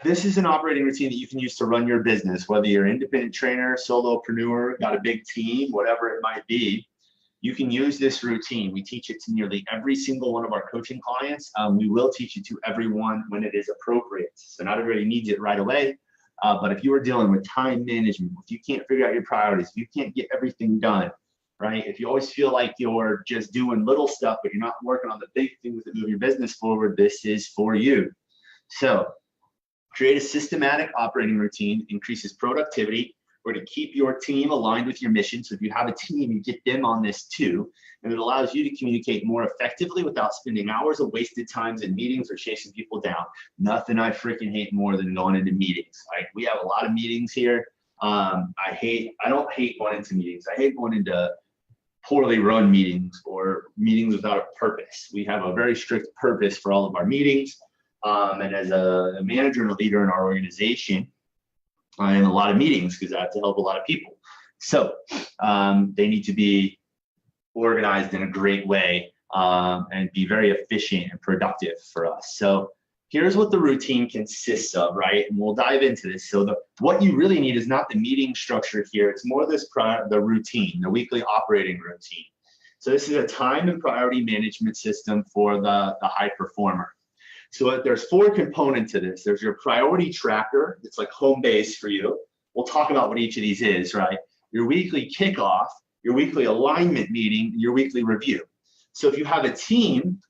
This is an operating routine that you can use to run your business, whether you're an independent trainer, solopreneur, got a big team, whatever it might be. You can use this routine. We teach it to nearly every single one of our coaching clients. We will teach it to everyone when it is appropriate. So not everybody needs it right away. But if you are dealing with time management, if you can't figure out your priorities, if you can't get everything done, right? If you always feel like you're just doing little stuff, but you're not working on the big things that move your business forward, this is for you. So create a systematic operating routine, increases productivity, or to keep your team aligned with your mission. So if you have a team, you get them on this too. And it allows you to communicate more effectively without spending hours of wasted times in meetings or chasing people down. Nothing I freaking hate more than going into meetings. Like, we have a lot of meetings here. I don't hate going into meetings. I hate going into poorly run meetings or meetings without a purpose. We have a very strict purpose for all of our meetings. And as a manager and a leader in our organization, I'm in a lot of meetings because I have to help a lot of people. So they need to be organized in a great way and be very efficient and productive for us. So here's what the routine consists of, right? And we'll dive into this. So what you really need is not the meeting structure here. It's more the routine, the weekly operating routine. So this is a time and priority management system for the high performer. So there's 4 components to this. There's your priority tracker. It's like home base for you. We'll talk about what each of these is, right? Your weekly kickoff, your weekly alignment meeting, your weekly review. So if you have a team,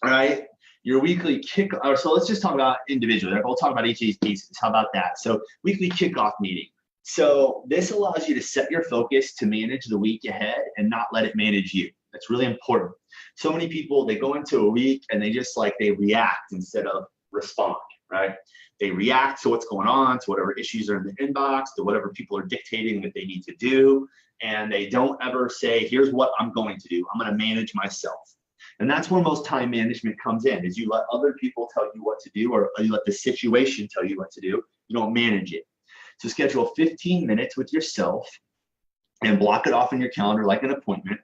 right, your weekly kickoff, so let's just talk about individually. We'll talk about each of these pieces. How about that? So weekly kickoff meeting. So this allows you to set your focus to manage the week ahead and not let it manage you. That's really important. So many people, they go into a week and they just they react instead of respond, right? They react to what's going on, to whatever issues are in the inbox, to whatever people are dictating that they need to do. And they don't ever say, here's what I'm going to do. I'm going to manage myself. And that's where most time management comes in, is you let other people tell you what to do, or you let the situation tell you what to do. You don't manage it. So schedule 15 minutes with yourself and block it off in your calendar like an appointment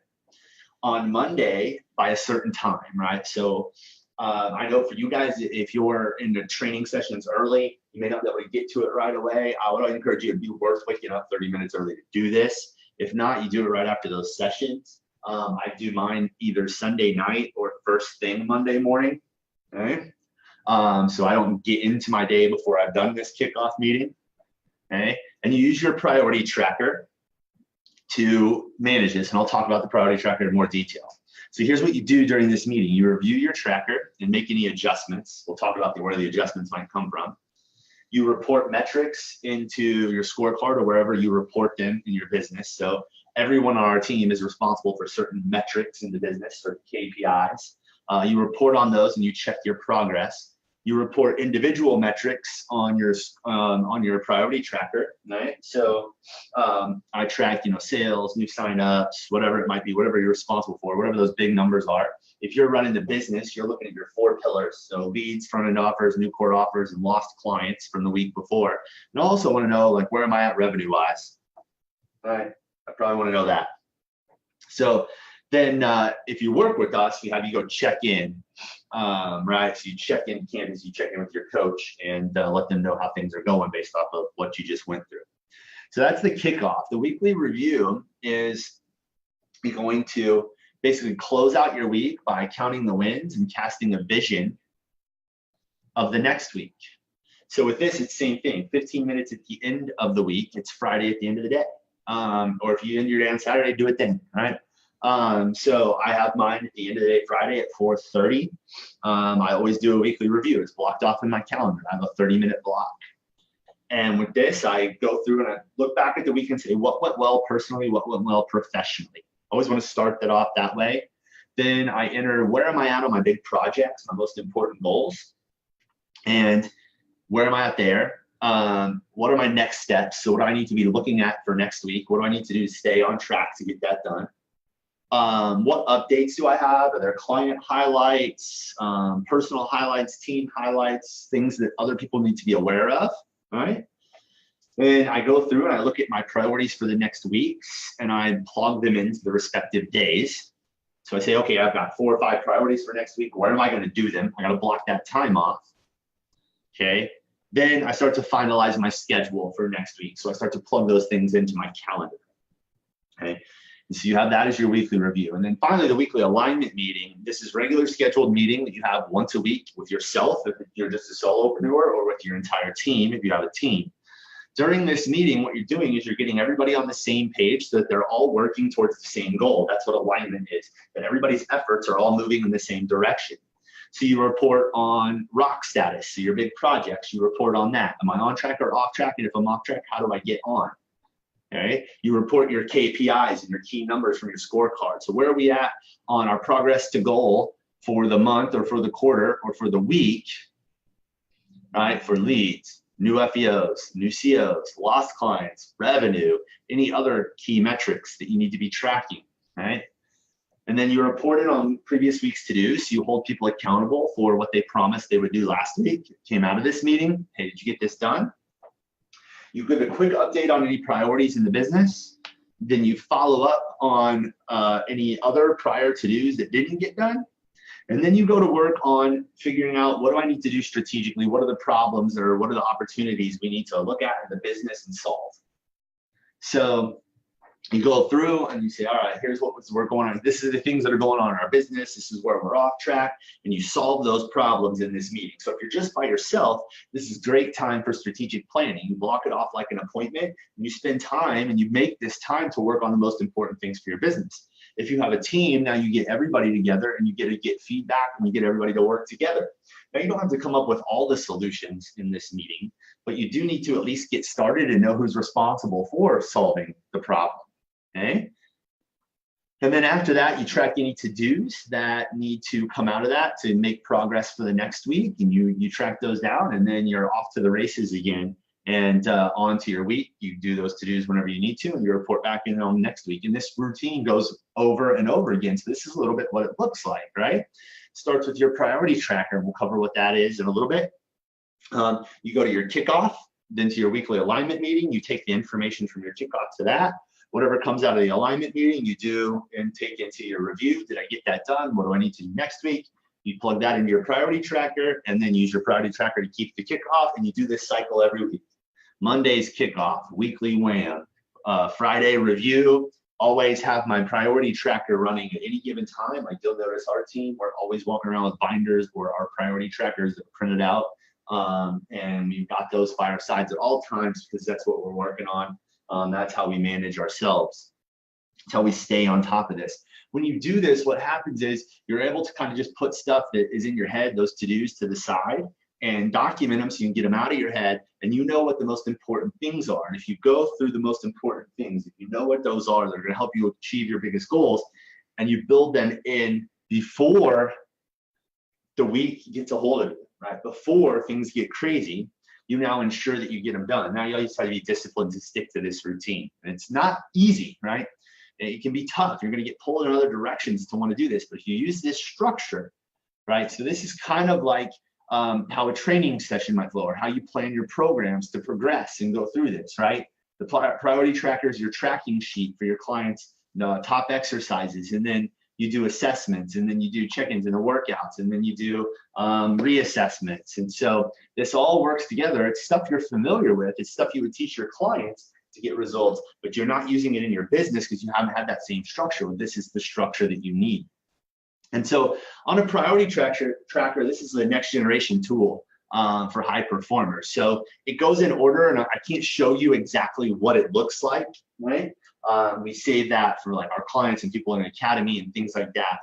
on Monday by a certain time, right? So I know for you guys, if you're in the training sessions early, you may not be able to get to it right away. I would encourage you to be worth waking up 30 minutes early to do this. If not, you do it right after those sessions. I do mine either Sunday night or first thing Monday morning, okay? So I don't get into my day before I've done this kickoff meeting, okay? And you use your priority tracker to manage this, and I'll talk about the priority tracker in more detail. So here's what you do during this meeting. You review your tracker and make any adjustments. We'll talk about where the adjustments might come from. You report metrics into your scorecard or wherever you report them in your business. So everyone on our team is responsible for certain metrics in the business, certain KPIs. You report on those and you check your progress. You report individual metrics on your priority tracker, right? So I track, sales, new signups, whatever it might be, whatever you're responsible for, whatever those big numbers are. If you're running the business, you're looking at your 4 pillars. So leads, front-end offers, new core offers, and lost clients from the week before. And I also want to know, where am I at revenue-wise? Right? I probably want to know that. So then if you work with us, we have you go check in, right? So you check in Canvas, you check in with your coach and let them know how things are going based off of what you just went through. So that's the kickoff. The weekly review is going to basically close out your week by counting the wins and casting a vision of the next week. So with this, it's the same thing, 15 minutes at the end of the week. It's Friday at the end of the day. Or if you end your day on Saturday, do it then, all right? So I have mine at the end of the day, Friday at 4:30. I always do a weekly review. It's blocked off in my calendar. I have a 30-minute block. And with this, I go through and I look back at the week and say, what went well personally, what went well professionally. I always want to start that off that way. Then I enter, where am I at on my big projects, my most important goals? And where am I at there? What are my next steps? So what do I need to be looking at for next week? What do I need to do to stay on track to get that done? What updates do I have? Are there client highlights, personal highlights, team highlights, things that other people need to be aware of, all right? Then I go through and I look at my priorities for the next weeks and I plug them into the respective days. So I say, okay, I've got 4 or 5 priorities for next week. Where am I going to do them? I got to block that time off. Okay. Then I start to finalize my schedule for next week. So I start to plug those things into my calendar. Okay. And so you have that as your weekly review. And then finally, the weekly alignment meeting. This is regular scheduled meeting that you have once a week with yourself if you're just a solopreneur, or with your entire team if you have a team. During this meeting, what you're doing is you're getting everybody on the same page so that they're all working towards the same goal. That's what alignment is, that everybody's efforts are all moving in the same direction. So you report on rock status. So your big projects, you report on that. Am I on track or off track? And if I'm off track, how do I get on? Okay. You report your KPIs and your key numbers from your scorecard. So where are we at on our progress to goal for the month or for the quarter or for the week, right? For leads, new FEOs, new COs, lost clients, revenue, any other key metrics that you need to be tracking, right? And then you report it on previous week's to-dos. So you hold people accountable for what they promised they would do last week. It came out of this meeting. Hey, did you get this done? You give a quick update on any priorities in the business. Then you follow up on any other prior to-dos that didn't get done. And then you go to work on figuring out, what do I need to do strategically? What are the problems, or what are the opportunities we need to look at in the business and solve? So you go through and you say, all right, here's what's going on. This is the things that are going on in our business. This is where we're off track. And you solve those problems in this meeting. So if you're just by yourself, this is great time for strategic planning. You block it off like an appointment, and you spend time and you make this time to work on the most important things for your business. If you have a team, now you get everybody together and you get to get feedback and you get everybody to work together. Now you don't have to come up with all the solutions in this meeting, but you do need to at least get started and know who's responsible for solving the problem. Okay. And then after that, you track any to-dos that need to come out of that to make progress for the next week. And you track those down, and then you're off to the races again and on to your week. You do those to-dos whenever you need to, and you report back in on next week. And this routine goes over and over again. So this is a little bit what it looks like, right? Starts with your priority tracker. We'll cover what that is in a little bit. You go to your kickoff, then to your weekly alignment meeting. You take the information from your kickoff to that. Whatever comes out of the alignment meeting, you do and take into your review. Did I get that done? What do I need to do next week? You plug that into your priority tracker, and then use your priority tracker to keep the kickoff. And you do this cycle every week. Monday's kickoff, weekly WAM, Friday review. Always have my priority tracker running at any given time. Like you'll notice our team, we're always walking around with binders or our priority trackers that are printed out. And we've got those by our sides at all times because that's what we're working on. That's how we manage ourselves. That's how we stay on top of this. When you do this, what happens is you're able to kind of just put stuff that is in your head, those to-dos, to the side, and document them so you can get them out of your head, and you know what the most important things are. And if you go through the most important things, if you know what those are, they're going to help you achieve your biggest goals, and you build them in before the week gets a hold of you, right? Before things get crazy, you now ensure that you get them done. Now you always try to be disciplined to stick to this routine. And it's not easy, right? It can be tough. You're going to get pulled in other directions to want to do this. But if you use this structure, right? So this is kind of like how a training session might flow, or how you plan your programs to progress and go through this, right? The priority tracker is your tracking sheet for your clients' top exercises. And then you do assessments, and then you do check-ins and the workouts, and then you do reassessments. And so this all works together. It's stuff you're familiar with. It's stuff you would teach your clients to get results, but you're not using it in your business because you haven't had that same structure. This is the structure that you need. And so on a priority tracker, this is the next generation tool for high performers. So it goes in order, and I can't show you exactly what it looks like, right? We save that for like our clients and people in the academy and things like that.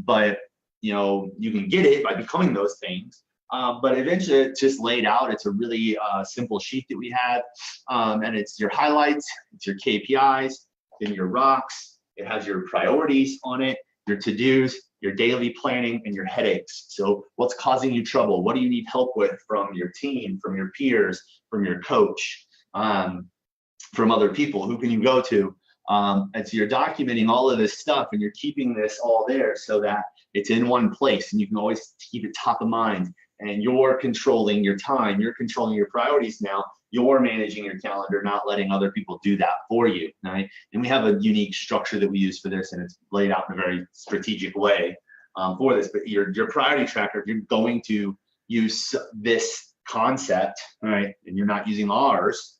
But you know, you can get it by becoming those things. But eventually it's just laid out. It's a really simple sheet that we have. And it's your highlights, it's your KPIs, then your rocks. It has your priorities on it, your to-dos, your daily planning, and your headaches. So what's causing you trouble? What do you need help with from your team, from your peers, from your coach, from other people? Who can you go to? And so you're documenting all of this stuff, and you're keeping this all there so that it's in one place, and you can always keep it top of mind. And you're controlling your time, you're controlling your priorities now, you're managing your calendar, not letting other people do that for you, right? And we have a unique structure that we use for this, and it's laid out in a very strategic way for this. But your priority tracker, if you're going to use this concept, right, and you're not using ours,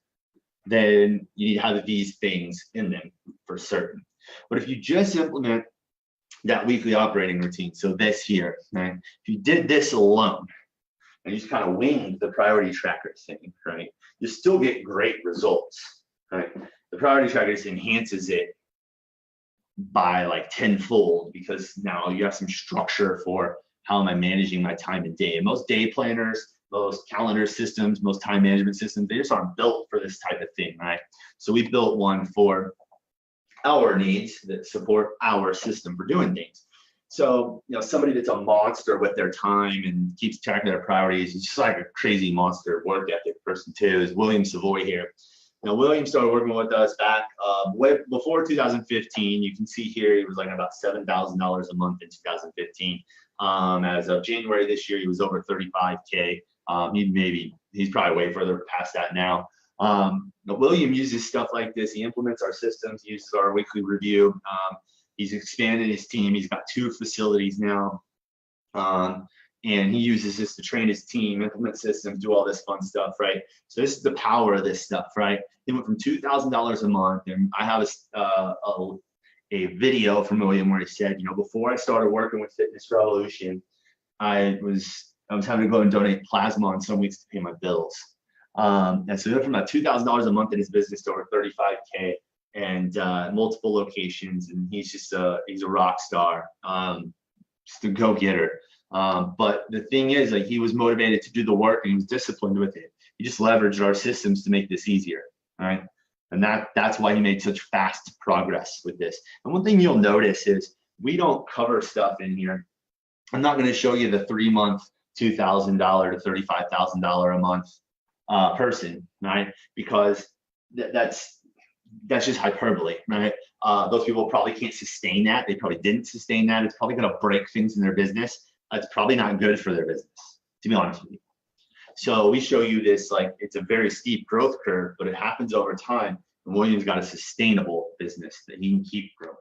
then you need to have these things in them for certain. But if you just implement that weekly operating routine, so this here, right, if you did this alone and you just kind of winged the priority tracker thing, right, you still get great results, right? The priority tracker just enhances it by like tenfold, because now you have some structure for how am I managing my time and day. And most day planners, most calendar systems, most time management systems, they just aren't built for this type of thing, right? So we built one for our needs that support our system for doing things. So, you know, somebody that's a monster with their time and keeps track of their priorities, it's just like a crazy monster work ethic person too, is William Savoy here. Now, William started working with us back way before 2015. You can see here he was like about $7,000 a month in 2015. As of January this year, he was over 35K. He's probably way further past that now. But William uses stuff like this. He implements our systems, he uses our weekly review. He's expanded his team. He's got 2 facilities now. And he uses this to train his team, implement systems, do all this fun stuff, right? So this is the power of this stuff, right? He went from $2,000 a month, and I have a video from William where he said, you know, before I started working with Fitness Revolution, I was having to go and donate plasma on some weeks to pay my bills. And so he went from about $2,000 a month in his business to over 35K and multiple locations, and he's a rock star, just a go-getter. But the thing is, like, he was motivated to do the work and he was disciplined with it. He just leveraged our systems to make this easier, right? And that's why he made such fast progress with this. And one thing you'll notice is we don't cover stuff in here. I'm not going to show you the 3-month $2,000 to $35,000 a month person, right? Because that's just hyperbole, right? Those people probably can't sustain that. They probably didn't sustain that. It's probably going to break things in their business. It's probably not good for their business, to be honest with you. So we show you this, like, it's a very steep growth curve, but it happens over time. And William's got a sustainable business that he can keep growing.